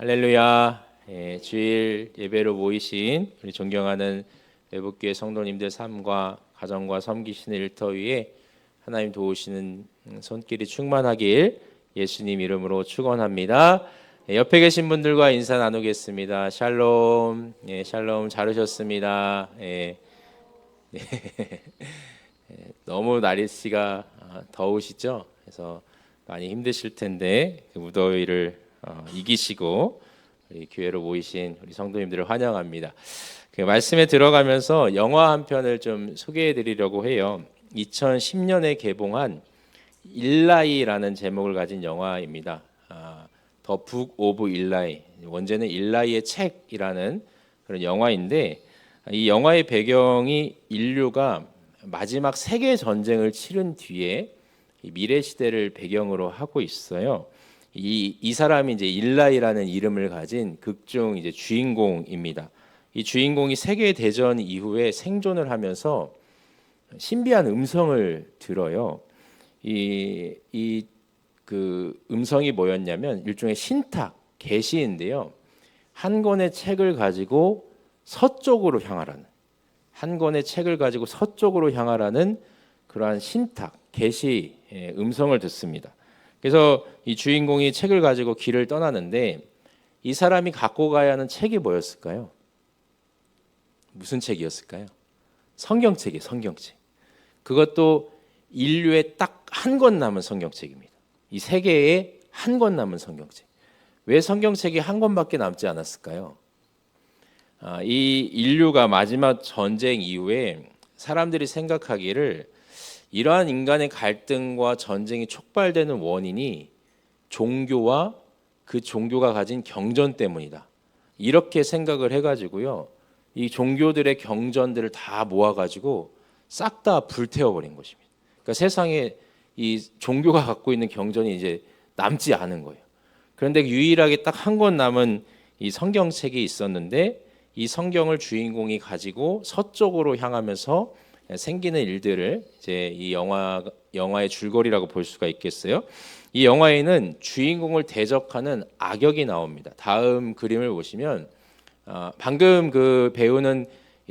할렐루야. 주일 예배로 모이신 우리 존경하는 외국교회 성도님들 삶과 가정과 섬기시는 일터 위에 하나님 도우시는 손길이 충만하길 예수님 이름으로 축원합니다. 옆에 계신 분들과 인사 나누겠습니다. 샬롬. 샬롬. 잘 오셨습니다. 너무 날씨가 더우시죠? 그래서 많이 힘드실 텐데 그 무더위를 이기시고 우리 교회로 모이신 우리 성도님들을 환영합니다. 그 말씀에 들어가면서 영화 한 편을 좀 소개해 드리려고 해요. 2010년에 개봉한 일라이라는 제목을 가진 영화입니다. 더 북 오브 일라이, 원제는 일라이의 책이라는 그런 영화인데, 이 영화의 배경이 인류가 마지막 세계 전쟁을 치른 뒤에 미래 시대를 배경으로 하고 있어요. 이 사람이 이제 일라이라는 이름을 가진 극중 이제 주인공입니다. 이 주인공이 세계 대전 이후에 생존을 하면서 신비한 음성을 들어요. 그 음성이 뭐였냐면 일종의 신탁, 계시인데요. 한 권의 책을 가지고 서쪽으로 향하라는, 한 권의 책을 가지고 서쪽으로 향하라는 그러한 신탁, 계시 음성을 듣습니다. 그래서 이 주인공이 책을 가지고 길을 떠나는데 이 사람이 갖고 가야 하는 책이 뭐였을까요? 무슨 책이었을까요? 성경책이에요. 성경책. 그것도 인류에 딱 한 권 남은 성경책입니다. 이 세계에 한 권 남은 성경책. 왜 성경책이 한 권밖에 남지 않았을까요? 이 인류가 마지막 전쟁 이후에 사람들이 생각하기를 이러한 인간의 갈등과 전쟁이 촉발되는 원인이 종교와 그 종교가 가진 경전 때문이다. 이렇게 생각을 해가지고요, 이 종교들의 경전들을 다 모아가지고 싹 다 불태워버린 것입니다. 그러니까 세상에 이 종교가 갖고 있는 경전이 이제 남지 않은 거예요. 그런데 유일하게 딱 한 권 남은 이 성경책이 있었는데 이 성경을 주인공이 가지고 서쪽으로 향하면서 생기는 일들을 이제 이 영화의 줄거리라고 볼 수가 있겠어요. 이 영화에는 주인공을 대적하는 악역이 나옵니다. 다음 그림을 보시면 방금 그 배우는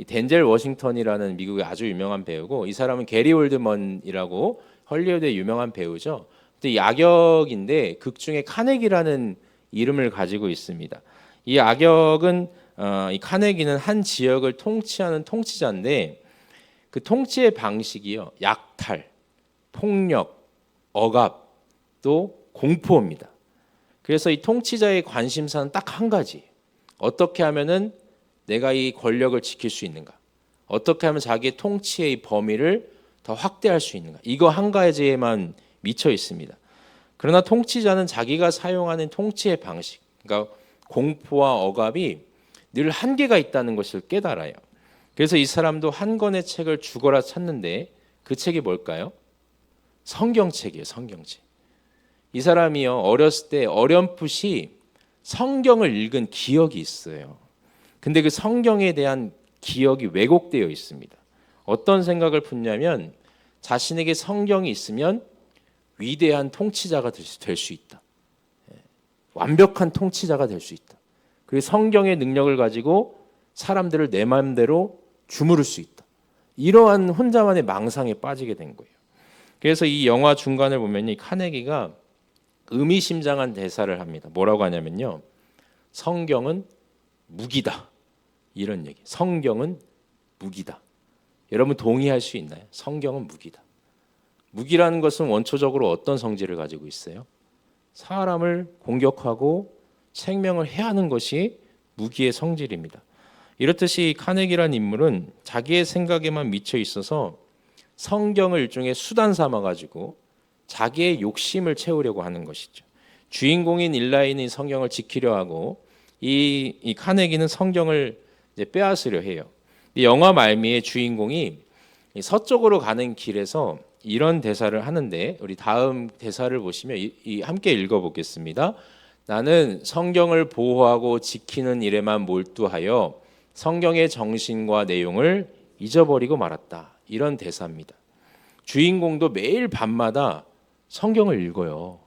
덴젤 워싱턴이라는 미국의 아주 유명한 배우고, 이 사람은 게리 올드먼이라고 헐리우드의 유명한 배우죠. 근데 이 악역인데 극 중에 카네기라는 이름을 가지고 있습니다. 이 악역은 이 카네기는 한 지역을 통치하는 통치자인데 그 통치의 방식이요, 약탈, 폭력, 억압, 또 공포입니다. 그래서 이 통치자의 관심사는 딱 한 가지. 어떻게 하면은 내가 이 권력을 지킬 수 있는가? 어떻게 하면 자기의 통치의 이 범위를 더 확대할 수 있는가? 이거 한 가지에만 미쳐 있습니다. 그러나 통치자는 자기가 사용하는 통치의 방식, 그러니까 공포와 억압이 늘 한계가 있다는 것을 깨달아요. 그래서 이 사람도 한 권의 책을 죽어라 찾는데 그 책이 뭘까요? 성경책이에요. 성경책. 이 사람이요, 어렸을 때 어렴풋이 성경을 읽은 기억이 있어요. 근데 그 성경에 대한 기억이 왜곡되어 있습니다. 어떤 생각을 품냐면 자신에게 성경이 있으면 위대한 통치자가 될 수 있다. 완벽한 통치자가 될 수 있다. 그리고 성경의 능력을 가지고 사람들을 내 마음대로 주무를 수 있다. 이러한 혼자만의 망상에 빠지게 된 거예요. 그래서 이 영화 중간을 보면 이 카네기가 의미심장한 대사를 합니다. 뭐라고 하냐면요, 성경은 무기다. 이런 얘기. 성경은 무기다. 여러분 동의할 수 있나요? 성경은 무기다. 무기라는 것은 원초적으로 어떤 성질을 가지고 있어요? 사람을 공격하고 생명을 해하는 것이 무기의 성질입니다. 이렇듯이 카네기라는 인물은 자기의 생각에만 미쳐 있어서 성경을 일종의 수단 삼아 가지고 자기의 욕심을 채우려고 하는 것이죠. 주인공인 일라이는 성경을 지키려 하고 이 카네기는 성경을 이제 빼앗으려 해요. 이 영화 말미에 주인공이 서쪽으로 가는 길에서 이런 대사를 하는데, 우리 다음 대사를 보시면 함께 읽어보겠습니다. 나는 성경을 보호하고 지키는 일에만 몰두하여 성경의 정신과 내용을 잊어버리고 말았다. 이런 대사입니다. 주인공도 매일 밤마다 성경을 읽어요.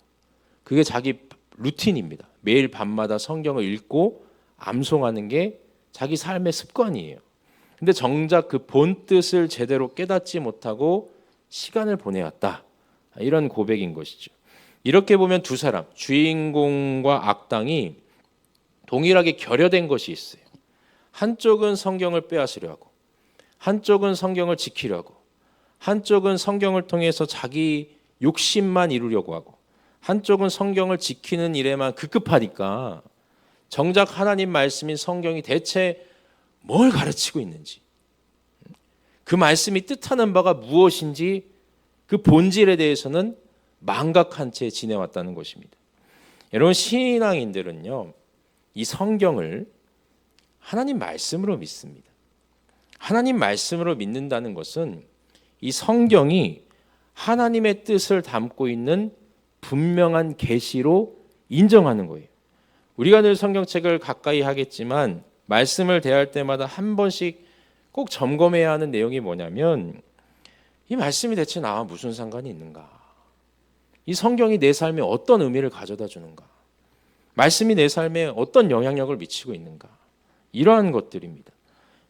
그게 자기 루틴입니다. 매일 밤마다 성경을 읽고 암송하는 게 자기 삶의 습관이에요. 근데 정작 그 본 뜻을 제대로 깨닫지 못하고 시간을 보내왔다. 이런 고백인 것이죠. 이렇게 보면 두 사람, 주인공과 악당이 동일하게 결여된 것이 있어요. 한쪽은 성경을 빼앗으려 하고, 한쪽은 성경을 지키려고, 한쪽은 성경을 통해서 자기 욕심만 이루려고 하고, 한쪽은 성경을 지키는 일에만 급급하니까 정작 하나님 말씀인 성경이 대체 뭘 가르치고 있는지, 그 말씀이 뜻하는 바가 무엇인지 그 본질에 대해서는 망각한 채 지내왔다는 것입니다. 여러분, 신앙인들은요, 이 성경을 하나님 말씀으로 믿습니다. 하나님 말씀으로 믿는다는 것은 이 성경이 하나님의 뜻을 담고 있는 분명한 계시로 인정하는 거예요. 우리가 늘 성경책을 가까이 하겠지만 말씀을 대할 때마다 한 번씩 꼭 점검해야 하는 내용이 뭐냐면, 이 말씀이 대체 나와 무슨 상관이 있는가? 이 성경이 내 삶에 어떤 의미를 가져다 주는가? 말씀이 내 삶에 어떤 영향력을 미치고 있는가? 이러한 것들입니다.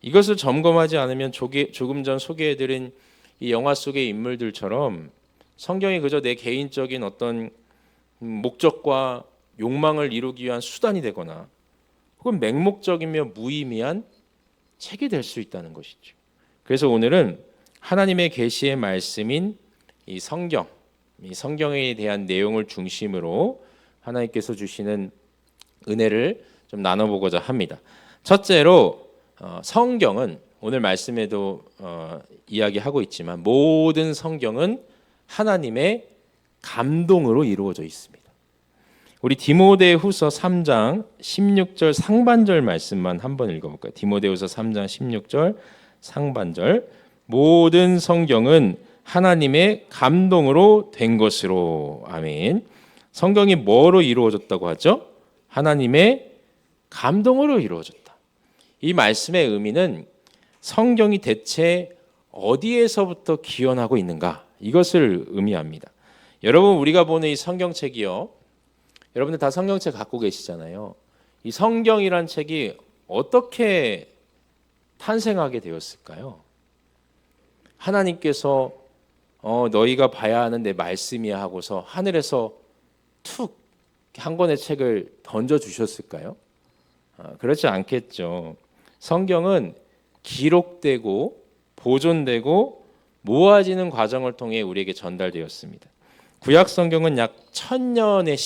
이것을 점검하지 않으면 조금 전 소개해드린 이 영화 속의 인물들처럼 성경이 그저 내 개인적인 어떤 목적과 욕망을 이루기 위한 수단이 되거나 혹은 맹목적이며 무의미한 책이 될 수 있다는 것이죠. 그래서 오늘은 하나님의 계시의 말씀인 이 성경에 대한 내용을 중심으로 하나님께서 주시는 은혜를 좀 나눠보고자 합니다. 첫째로 성경은 오늘 말씀에도 이야기하고 있지만 모든 성경은 하나님의 감동으로 이루어져 있습니다. 우리 디모데후서 3장 16절 상반절 말씀만 한번 읽어볼까요? 디모데후서 3장 16절 상반절, 모든 성경은 하나님의 감동으로 된 것으로. 아멘. 성경이 뭐로 이루어졌다고 하죠? 하나님의 감동으로 이루어졌다. 이 말씀의 의미는 성경이 대체 어디에서부터 기원하고 있는가, 이것을 의미합니다. 여러분, 우리가 보는 이 성경책이요, 여러분들 다 성경책 갖고 계시잖아요. 이 성경이란 책이 어떻게 탄생하게 되었을까요? 하나님께서 너희가 봐야 하는 내 말씀이야 하고서 하늘에서 툭 한 권의 책을 던져주셨을까요? 그렇지 않겠죠. 성경은 기록되고 보존되고 모아지는 과정을 통해 우리에게 전달되었습니다. 구약 성경은 약 1000년의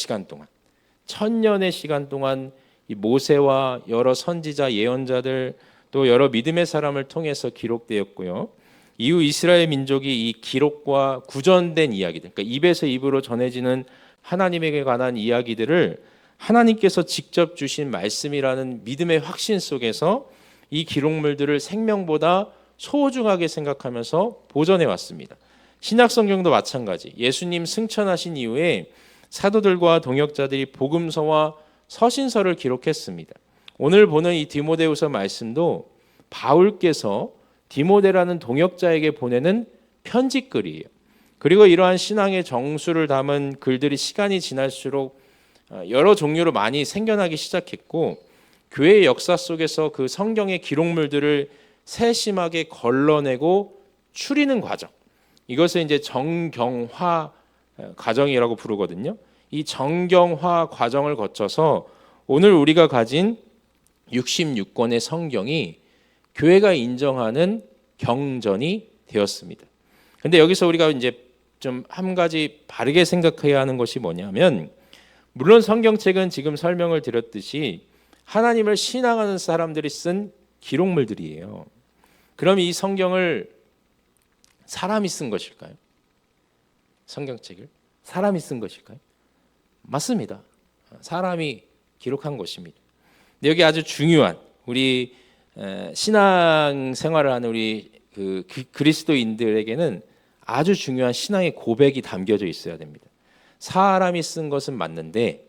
시간 동안 이 모세와 여러 선지자, 예언자들, 또 여러 믿음의 사람을 통해서 기록되었고요. 이후 이스라엘 민족이 이 기록과 구전된 이야기들, 그러니까 입에서 입으로 전해지는 하나님에게 관한 이야기들을 하나님께서 직접 주신 말씀이라는 믿음의 확신 속에서 이 기록물들을 생명보다 소중하게 생각하면서 보존해 왔습니다. 신약 성경도 마찬가지. 예수님 승천하신 이후에 사도들과 동역자들이 복음서와 서신서를 기록했습니다. 오늘 보는 이 디모데후서 말씀도 바울께서 디모데라는 동역자에게 보내는 편지글이에요. 그리고 이러한 신앙의 정수를 담은 글들이 시간이 지날수록 여러 종류로 많이 생겨나기 시작했고, 교회의 역사 속에서 그 성경의 기록물들을 세심하게 걸러내고 추리는 과정, 이것을 이제 정경화 과정이라고 부르거든요. 이 정경화 과정을 거쳐서 오늘 우리가 가진 66권의 성경이 교회가 인정하는 경전이 되었습니다. 근데 여기서 우리가 이제 좀 한 가지 바르게 생각해야 하는 것이 뭐냐면, 물론 성경책은 지금 설명을 드렸듯이 하나님을 신앙하는 사람들이 쓴 기록물들이에요. 그럼 이 성경을 사람이 쓴 것일까요? 성경책을 사람이 쓴 것일까요? 맞습니다. 사람이 기록한 것입니다. 근데 여기 아주 중요한, 우리 신앙 생활을 하는 우리 그리스도인들에게는 아주 중요한 신앙의 고백이 담겨져 있어야 됩니다. 사람이 쓴 것은 맞는데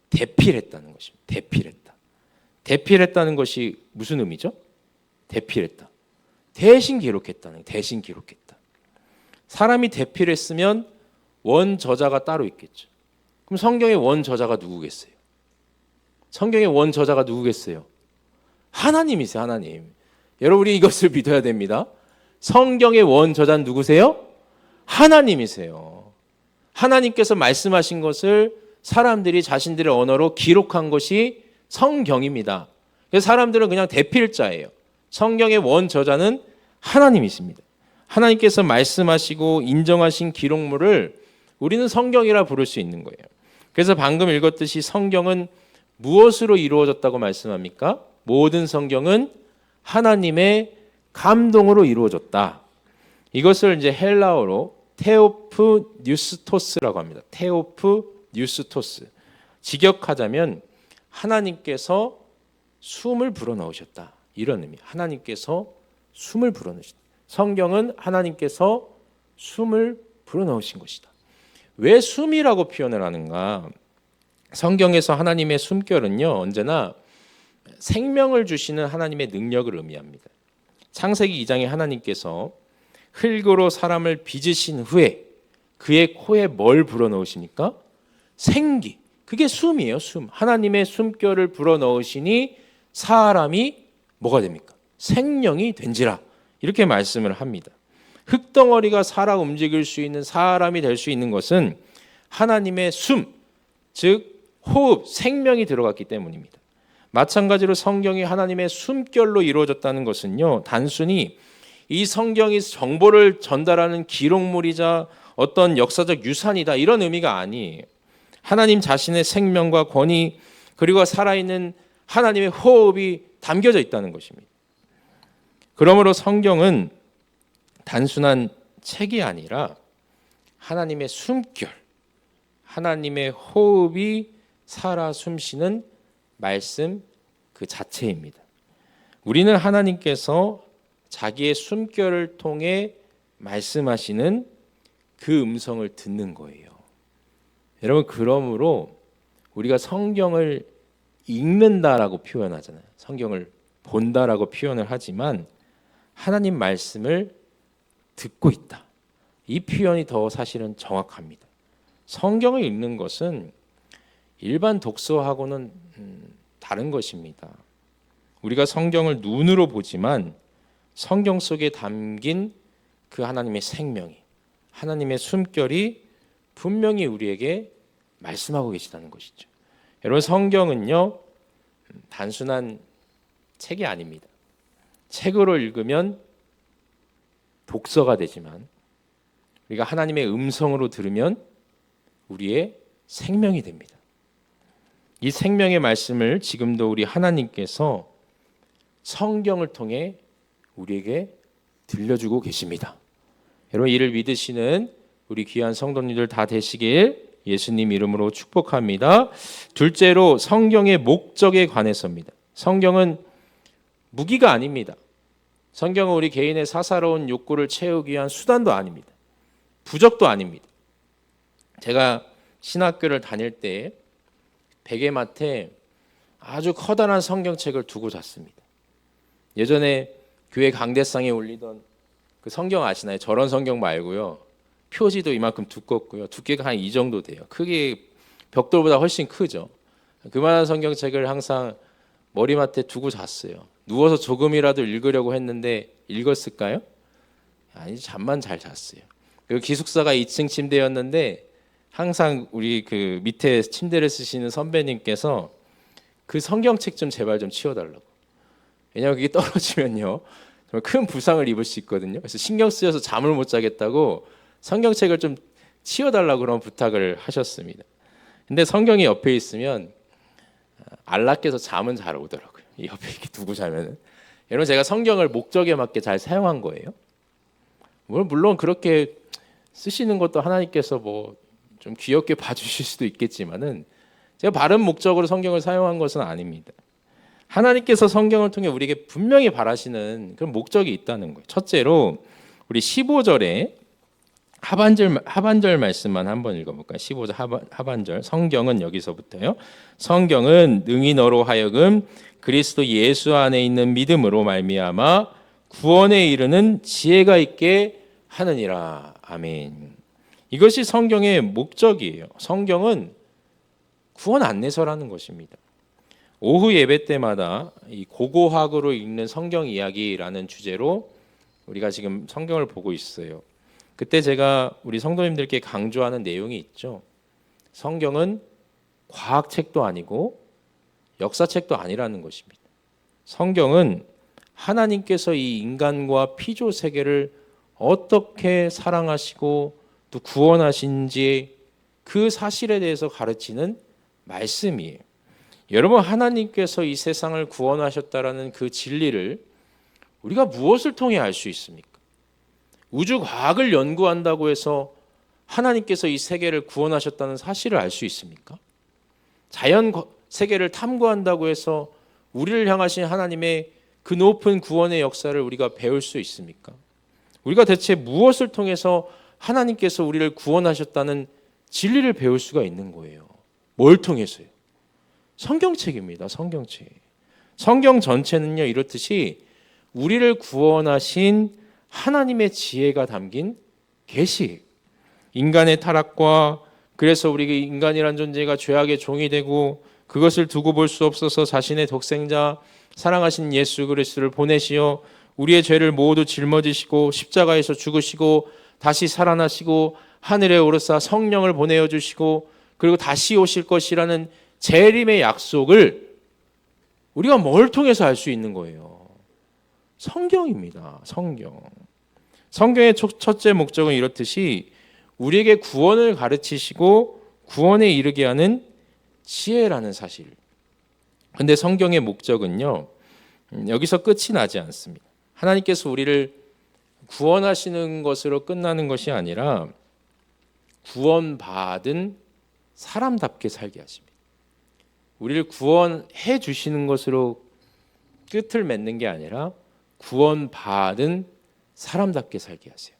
대필했다는 것입니다. 대필했다는 것이 무슨 의미죠? 대필했다. 대신 기록했다. 사람이 대필했으면 원 저자가 따로 있겠죠. 그럼 성경의 원저자가 누구겠어요? 성경의 원저자가 누구겠어요? 하나님이세요. 하나님. 여러분이 이것을 믿어야 됩니다. 성경의 원저자는 누구세요? 하나님이세요. 하나님께서 말씀하신 것을 사람들이 자신들의 언어로 기록한 것이 성경입니다. 그래서 사람들은 그냥 대필자예요. 성경의 원저자는 하나님이십니다. 하나님께서 말씀하시고 인정하신 기록물을 우리는 성경이라 부를 수 있는 거예요. 그래서 방금 읽었듯이 성경은 무엇으로 이루어졌다고 말씀합니까? 모든 성경은 하나님의 감동으로 이루어졌다. 이것을 이제 헬라어로 테오프 뉴스토스라고 합니다. 테오프 뉴스토스. 직역하자면 하나님께서 숨을 불어넣으셨다. 이런 의미. 하나님께서 숨을 불어넣으셨다. 성경은 하나님께서 숨을 불어넣으신 것이다. 왜 숨이라고 표현을 하는가? 성경에서 하나님의 숨결은요, 언제나 생명을 주시는 하나님의 능력을 의미합니다. 창세기 2장에 하나님께서 흙으로 사람을 빚으신 후에 그의 코에 뭘 불어넣으시니까? 생기. 그게 숨이에요. 숨. 하나님의 숨결을 불어넣으시니 사람이 뭐가 됩니까? 생명이 된지라. 이렇게 말씀을 합니다. 흙덩어리가 살아 움직일 수 있는 사람이 될 수 있는 것은 하나님의 숨, 즉 호흡, 생명이 들어갔기 때문입니다. 마찬가지로 성경이 하나님의 숨결로 이루어졌다는 것은요, 단순히 이 성경이 정보를 전달하는 기록물이자 어떤 역사적 유산이다 이런 의미가 아니에요. 하나님 자신의 생명과 권위 그리고 살아있는 하나님의 호흡이 담겨져 있다는 것입니다. 그러므로 성경은 단순한 책이 아니라 하나님의 숨결, 하나님의 호흡이 살아 숨쉬는 말씀 그 자체입니다. 우리는 하나님께서 자기의 숨결을 통해 말씀하시는 그 음성을 듣는 거예요. 여러분, 그러므로 우리가 성경을 읽는다라고 표현하잖아요. 성경을 본다라고 표현을 하지만 하나님 말씀을 듣고 있다. 이 표현이 더 사실은 정확합니다. 성경을 읽는 것은 일반 독서하고는 다른 것입니다. 우리가 성경을 눈으로 보지만 성경 속에 담긴 그 하나님의 생명이, 하나님의 숨결이 분명히 우리에게 말씀하고 계시다는 것이죠. 여러분, 성경은요, 단순한 책이 아닙니다. 책으로 읽으면 독서가 되지만 우리가 하나님의 음성으로 들으면 우리의 생명이 됩니다. 이 생명의 말씀을 지금도 우리 하나님께서 성경을 통해 우리에게 들려주고 계십니다. 여러분, 이를 믿으시는 우리 귀한 성도님들 다 되시길 예수님 이름으로 축복합니다. 둘째로 성경의 목적에 관해서입니다. 성경은 무기가 아닙니다. 성경은 우리 개인의 사사로운 욕구를 채우기 위한 수단도 아닙니다. 부적도 아닙니다. 제가 신학교를 다닐 때 베개맡에 아주 커다란 성경책을 두고 잤습니다. 예전에 교회 강대상에 올리던 그 성경 아시나요? 저런 성경 말고요. 표지도 이만큼 두껍고요. 두께가 한 이 정도 돼요. 크기 벽돌보다 훨씬 크죠. 그만한 성경책을 항상 머리맡에 두고 잤어요. 누워서 조금이라도 읽으려고 했는데 읽었을까요? 아니, 잠만 잘 잤어요. 그 기숙사가 2층 침대였는데 항상 우리 그 밑에 침대를 쓰시는 선배님께서 그 성경책 좀 제발 좀 치워달라고. 왜냐하면 그게 떨어지면요 정말 큰 부상을 입을 수 있거든요. 그래서 신경 쓰여서 잠을 못 자겠다고 성경책을 좀 치워달라고 그런 부탁을 하셨습니다. 근데 성경이 옆에 있으면 안락해서 잠은 잘 오더라고요. 이 옆에 이렇게 두고 자면은. 여러분, 제가 성경을 목적에 맞게 잘 사용한 거예요. 물론 그렇게 쓰시는 것도 하나님께서 뭐 좀 귀엽게 봐주실 수도 있겠지만은 제가 바른 목적으로 성경을 사용한 것은 아닙니다. 하나님께서 성경을 통해 우리에게 분명히 바라시는 그런 목적이 있다는 거예요. 첫째로 우리 15절에 하반절 말씀만 한번 읽어볼까요? 15절 하반절. 성경은 여기서부터요. 성경은 능히 너로 하여금 그리스도 예수 안에 있는 믿음으로 말미암아 구원에 이르는 지혜가 있게 하느니라. 아멘. 이것이 성경의 목적이에요. 성경은 구원 안내서라는 것입니다. 오후 예배 때마다 이 고고학으로 읽는 성경 이야기라는 주제로 우리가 지금 성경을 보고 있어요. 그때 제가 우리 성도님들께 강조하는 내용이 있죠. 성경은 과학책도 아니고 역사책도 아니라는 것입니다. 성경은 하나님께서 이 인간과 피조 세계를 어떻게 사랑하시고 또 구원하신지 그 사실에 대해서 가르치는 말씀이에요. 여러분, 하나님께서 이 세상을 구원하셨다라는 그 진리를 우리가 무엇을 통해 알 수 있습니까? 우주 과학을 연구한다고 해서 하나님께서 이 세계를 구원하셨다는 사실을 알 수 있습니까? 자연 세계를 탐구한다고 해서 우리를 향하신 하나님의 그 높은 구원의 역사를 우리가 배울 수 있습니까? 우리가 대체 무엇을 통해서 하나님께서 우리를 구원하셨다는 진리를 배울 수가 있는 거예요? 뭘 통해서요? 성경책입니다. 성경책. 성경 전체는요, 이렇듯이 우리를 구원하신 하나님의 지혜가 담긴 계시. 인간의 타락과 그래서 우리 인간이란 존재가 죄악의 종이 되고 그것을 두고 볼 수 없어서 자신의 독생자 사랑하신 예수 그리스도를 보내시어 우리의 죄를 모두 짊어지시고 십자가에서 죽으시고 다시 살아나시고 하늘에 오르사 성령을 보내어 주시고 그리고 다시 오실 것이라는 재림의 약속을 우리가 뭘 통해서 알 수 있는 거예요? 성경입니다. 성경. 성경의 첫째 목적은 이렇듯이 우리에게 구원을 가르치시고 구원에 이르게 하는 지혜라는 사실. 근데 성경의 목적은요, 여기서 끝이 나지 않습니다. 하나님께서 우리를 구원하시는 것으로 끝나는 것이 아니라 구원받은 사람답게 살게 하십니다. 우리를 구원해 주시는 것으로 끝을 맺는 게 아니라 구원받은 사람답게 살게 하세요.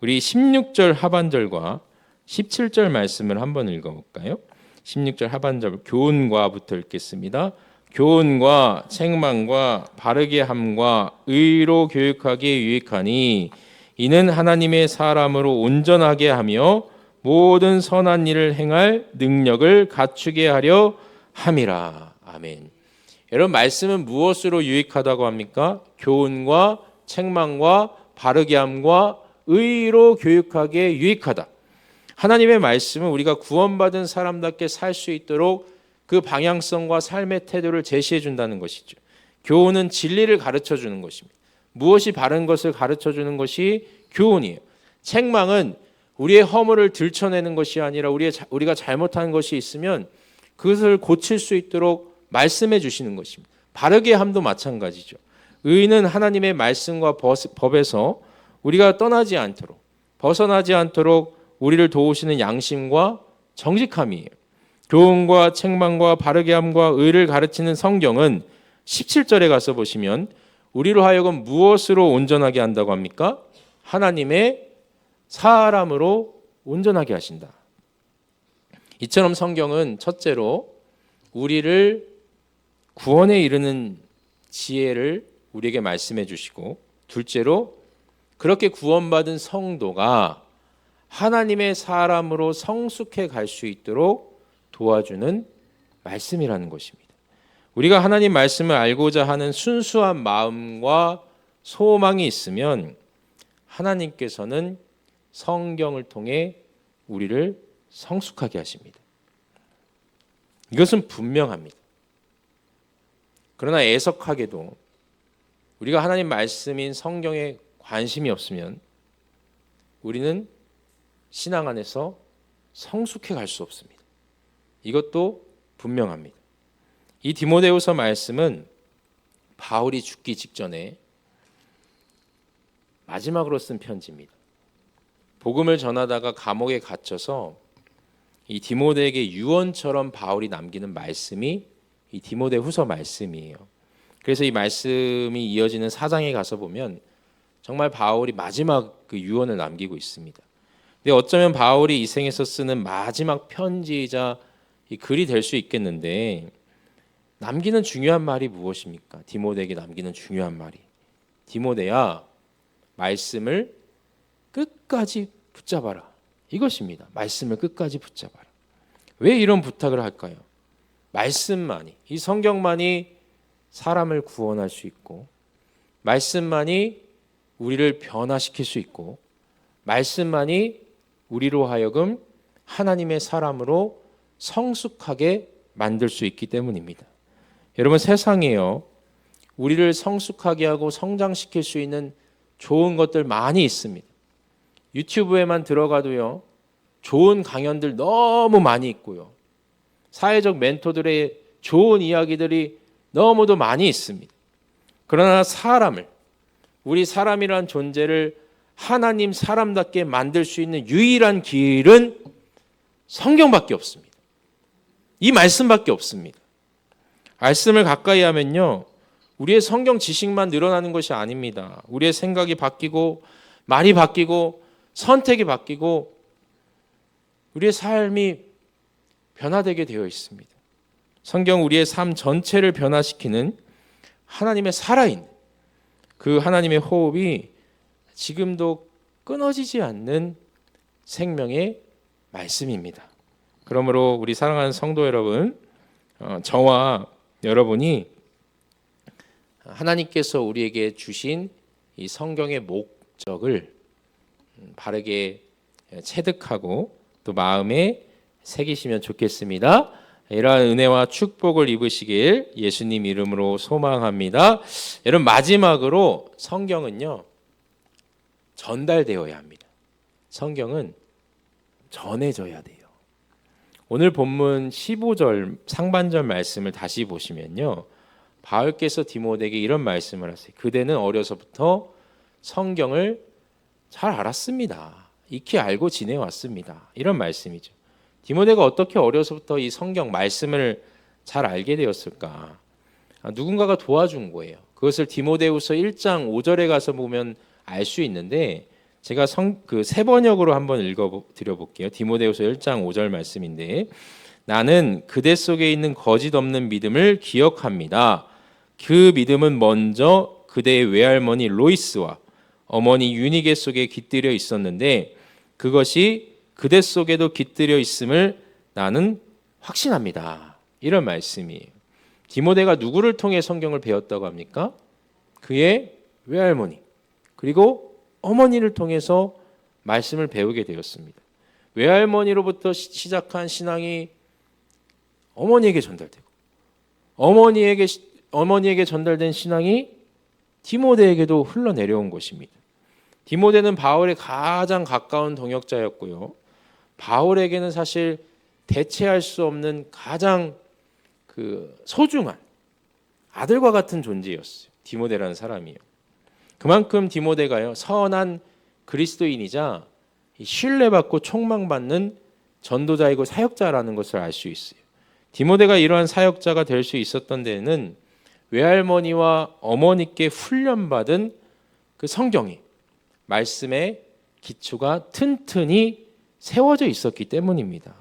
우리 16절 하반절과 17절 말씀을 한번 읽어볼까요? 16절 하반절 교훈과부터 읽겠습니다. 교훈과 책망과 바르게 함과 의로 교육하기에 유익하니 이는 하나님의 사람으로 온전하게 하며 모든 선한 일을 행할 능력을 갖추게 하려 함이라. 아멘. 여러분, 말씀은 무엇으로 유익하다고 합니까? 교훈과 책망과 바르게 함과 의로 교육하기에 유익하다. 하나님의 말씀은 우리가 구원받은 사람답게 살 수 있도록 그 방향성과 삶의 태도를 제시해 준다는 것이죠. 교훈은 진리를 가르쳐 주는 것입니다. 무엇이 바른 것을 가르쳐 주는 것이 교훈이에요. 책망은 우리의 허물을 들춰내는 것이 아니라 우리가 잘못한 것이 있으면 그것을 고칠 수 있도록 말씀해 주시는 것입니다. 바르게 함도 마찬가지죠. 의는 하나님의 말씀과 법에서 우리가 떠나지 않도록, 벗어나지 않도록 우리를 도우시는 양심과 정직함이에요. 교훈과 책망과 바르게 함과 의를 가르치는 성경은 17절에 가서 보시면 우리로 하여금 무엇으로 온전하게 한다고 합니까? 하나님의 사람으로 온전하게 하신다. 이처럼 성경은 첫째로 우리를 구원에 이르는 지혜를 우리에게 말씀해 주시고, 둘째로 그렇게 구원받은 성도가 하나님의 사람으로 성숙해 갈 수 있도록 도와주는 말씀이라는 것입니다. 우리가 하나님 말씀을 알고자 하는 순수한 마음과 소망이 있으면 하나님께서는 성경을 통해 우리를 성숙하게 하십니다. 이것은 분명합니다. 그러나 애석하게도 우리가 하나님 말씀인 성경에 관심이 없으면 우리는 신앙 안에서 성숙해 갈 수 없습니다. 이것도 분명합니다. 이 디모데후서 말씀은 바울이 죽기 직전에 마지막으로 쓴 편지입니다. 복음을 전하다가 감옥에 갇혀서 이 디모데에게 유언처럼 바울이 남기는 말씀이 이 디모데후서 말씀이에요. 그래서 이 말씀이 이어지는 4장에 가서 보면 정말 바울이 마지막 그 유언을 남기고 있습니다. 근데 어쩌면 바울이 이 생에서 쓰는 마지막 편지이자 이 글이 될 수 있겠는데, 남기는 중요한 말이 무엇입니까? 디모데에게 남기는 중요한 말이, 디모데야, 말씀을 끝까지 붙잡아라, 이것입니다. 말씀을 끝까지 붙잡아라. 왜 이런 부탁을 할까요? 말씀만이, 이 성경만이 사람을 구원할 수 있고, 말씀만이 우리를 변화시킬 수 있고, 말씀만이 우리로 하여금 하나님의 사람으로 성숙하게 만들 수 있기 때문입니다. 여러분, 세상에요, 우리를 성숙하게 하고 성장시킬 수 있는 좋은 것들 많이 있습니다. 유튜브에만 들어가도요, 좋은 강연들 너무 많이 있고요, 사회적 멘토들의 좋은 이야기들이 너무도 많이 있습니다. 그러나 우리 사람이란 존재를 하나님 사람답게 만들 수 있는 유일한 길은 성경밖에 없습니다. 이 말씀밖에 없습니다. 말씀을 가까이 하면요, 우리의 성경 지식만 늘어나는 것이 아닙니다. 우리의 생각이 바뀌고, 말이 바뀌고, 선택이 바뀌고, 우리의 삶이 변화되게 되어 있습니다. 성경 우리의 삶 전체를 변화시키는 하나님의 살아있는 그 하나님의 호흡이 지금도 끊어지지 않는 생명의 말씀입니다. 그러므로 우리 사랑하는 성도 여러분, 저와 여러분이 하나님께서 우리에게 주신 이 성경의 목적을 바르게 체득하고 또 마음에 새기시면 좋겠습니다. 이러한 은혜와 축복을 입으시길 예수님 이름으로 소망합니다. 여러분, 마지막으로 성경은요, 전달되어야 합니다. 성경은 전해져야 돼요. 오늘 본문 15절 상반절 말씀을 다시 보시면요, 바울께서 디모데에게 이런 말씀을 하세요. 그대는 어려서부터 성경을 잘 알았습니다. 익히 알고 지내왔습니다. 이런 말씀이죠. 디모데가 어떻게 어려서부터 이 성경 말씀을 잘 알게 되었을까? 누군가가 도와준 거예요. 그것을 디모데후서 1장 5절에 가서 보면 알 수 있는데, 제가 그 세 번역으로 한번 읽어드려 볼게요. 디모데후서 1장 5절 말씀인데, 나는 그대 속에 있는 거짓 없는 믿음을 기억합니다. 그 믿음은 먼저 그대의 외할머니 로이스와 어머니 유니게 속에 깃들여 있었는데, 그것이 그대 속에도 깃들여 있음을 나는 확신합니다. 이런 말씀이에요. 디모데가 누구를 통해 성경을 배웠다고 합니까? 그의 외할머니 그리고 어머니를 통해서 말씀을 배우게 되었습니다. 외할머니로부터 시작한 신앙이 어머니에게 전달되고, 어머니에게 전달된 신앙이 디모데에게도 흘러내려온 것입니다. 디모데는 바울의 가장 가까운 동역자였고요, 바울에게는 사실 대체할 수 없는 가장 소중한 아들과 같은 존재였어요. 디모데라는 사람이요. 그만큼 디모데가요, 선한 그리스도인이자 신뢰받고 촉망받는 전도자이고 사역자라는 것을 알 수 있어요. 디모데가 이러한 사역자가 될 수 있었던 데는 외할머니와 어머니께 훈련받은 그 성경이, 말씀의 기초가 튼튼히 세워져 있었기 때문입니다.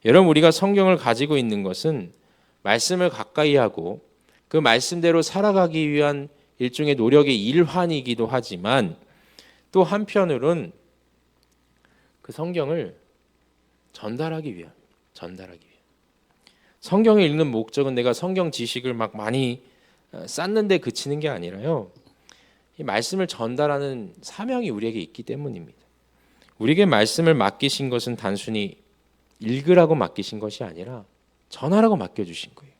여러분, 우리가 성경을 가지고 있는 것은 말씀을 가까이 하고 그 말씀대로 살아가기 위한 일종의 노력의 일환이기도 하지만, 또 한편으로는 그 성경을 전달하기 위한 성경을 읽는 목적은 내가 성경 지식을 막 많이 쌓는 데 그치는 게 아니라요, 이 말씀을 전달하는 사명이 우리에게 있기 때문입니다. 우리에게 말씀을 맡기신 것은 단순히 읽으라고 맡기신 것이 아니라 전하라고 맡겨주신 거예요.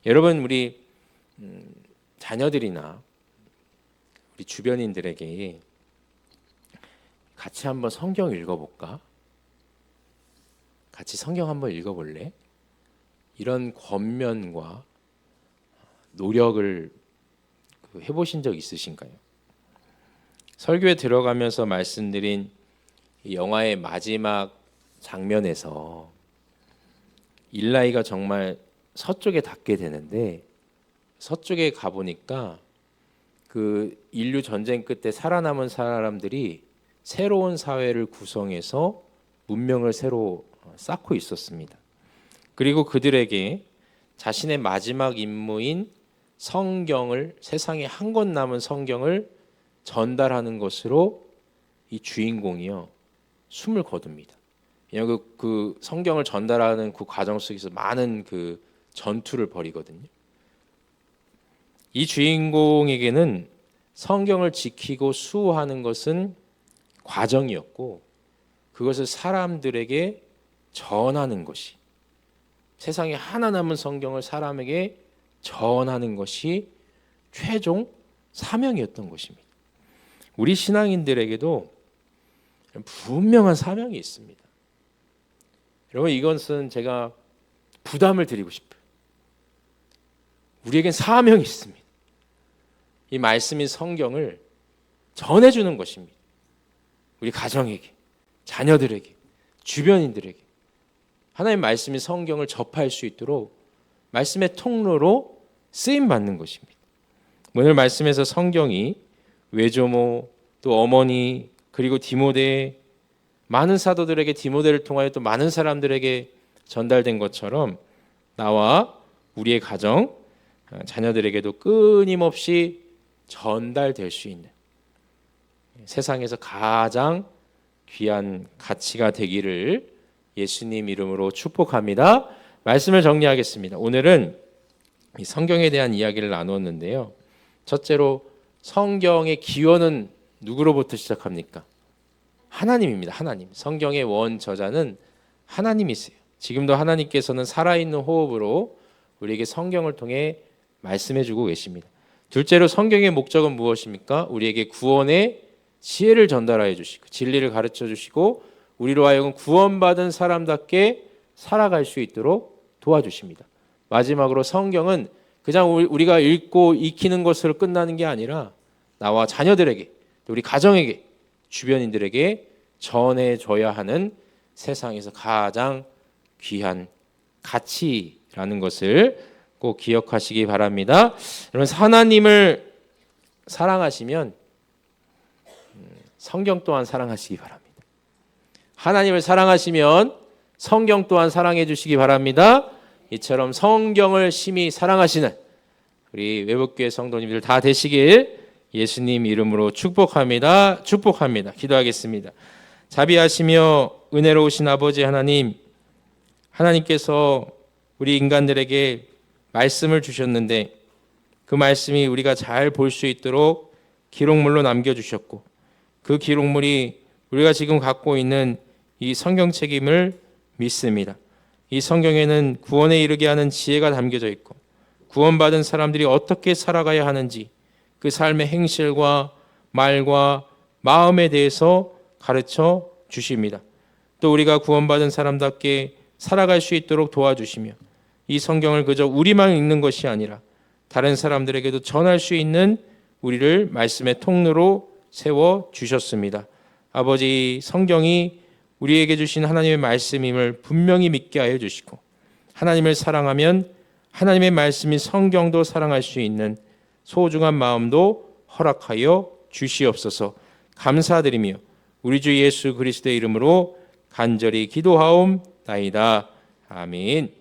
여러분, 우리 자녀들이나 우리 주변인들에게 같이 한번 성경 읽어볼까? 같이 성경 한번 읽어볼래? 이런 권면과 노력을 해보신 적 있으신가요? 설교에 들어가면서 말씀드린 이 영화의 마지막 장면에서 일라이가 정말 서쪽에 닿게 되는데, 서쪽에 가보니까 그 인류 전쟁 끝에 살아남은 사람들이 새로운 사회를 구성해서 문명을 새로 쌓고 있었습니다. 그리고 그들에게 자신의 마지막 임무인 성경을, 세상에 한 권 남은 성경을 전달하는 것으로 이 주인공이요, 숨을 거둡니다. 그 성경을 전달하는 그 과정 속에서 많은 그 전투를 벌이거든요. 이 주인공에게는 성경을 지키고 수호하는 것은 과정이었고, 그것을 사람들에게 전하는 것이, 세상에 하나 남은 성경을 사람에게 전하는 것이 최종 사명이었던 것입니다. 우리 신앙인들에게도 분명한 사명이 있습니다. 여러분, 이것은 제가 부담을 드리고 싶어요. 우리에겐 사명이 있습니다. 이 말씀인 성경을 전해주는 것입니다. 우리 가정에게, 자녀들에게, 주변인들에게 하나님의 말씀인 성경을 접할 수 있도록 말씀의 통로로 쓰임받는 것입니다. 오늘 말씀에서 성경이 외조모, 또 어머니, 그리고 디모데, 많은 사도들에게 디모데를 통하여 또 많은 사람들에게 전달된 것처럼 나와 우리의 가정, 자녀들에게도 끊임없이 전달될 수 있는 세상에서 가장 귀한 가치가 되기를 예수님 이름으로 축복합니다. 말씀을 정리하겠습니다. 오늘은 이 성경에 대한 이야기를 나누었는데요. 첫째로 성경의 기원은 누구로부터 시작합니까? 하나님입니다. 하나님. 성경의 원저자는 하나님이세요. 지금도 하나님께서는 살아있는 호흡으로 우리에게 성경을 통해 말씀해주고 계십니다. 둘째로 성경의 목적은 무엇입니까? 우리에게 구원의 지혜를 전달하여 주시고 진리를 가르쳐 주시고 우리로 하여금 구원받은 사람답게 살아갈 수 있도록 도와주십니다. 마지막으로 성경은 그냥 우리가 읽고 익히는 것으로 끝나는 게 아니라 나와 자녀들에게, 우리 가정에게, 주변인들에게 전해줘야 하는 세상에서 가장 귀한 가치라는 것을 꼭 기억하시기 바랍니다. 여러분, 하나님을 사랑하시면 성경 또한 사랑하시기 바랍니다. 하나님을 사랑하시면 성경 또한 사랑해 주시기 바랍니다. 이처럼 성경을 심히 사랑하시는 우리 외북교회 성도님들 다 되시길 예수님 이름으로 축복합니다. 축복합니다. 기도하겠습니다. 자비하시며 은혜로우신 아버지 하나님, 하나님께서 우리 인간들에게 말씀을 주셨는데 그 말씀이 우리가 잘 볼 수 있도록 기록물로 남겨주셨고 그 기록물이 우리가 지금 갖고 있는 이 성경책임을 믿습니다. 이 성경에는 구원에 이르게 하는 지혜가 담겨져 있고 구원받은 사람들이 어떻게 살아가야 하는지 그 삶의 행실과 말과 마음에 대해서 가르쳐 주십니다. 또 우리가 구원받은 사람답게 살아갈 수 있도록 도와주시며 이 성경을 그저 우리만 읽는 것이 아니라 다른 사람들에게도 전할 수 있는 우리를 말씀의 통로로 세워 주셨습니다. 아버지, 성경이 우리에게 주신 하나님의 말씀임을 분명히 믿게 하여 주시고 하나님을 사랑하면 하나님의 말씀인 성경도 사랑할 수 있는 소중한 마음도 허락하여 주시옵소서. 감사드리며 우리 주 예수 그리스도의 이름으로 간절히 기도하옵나이다. 아멘.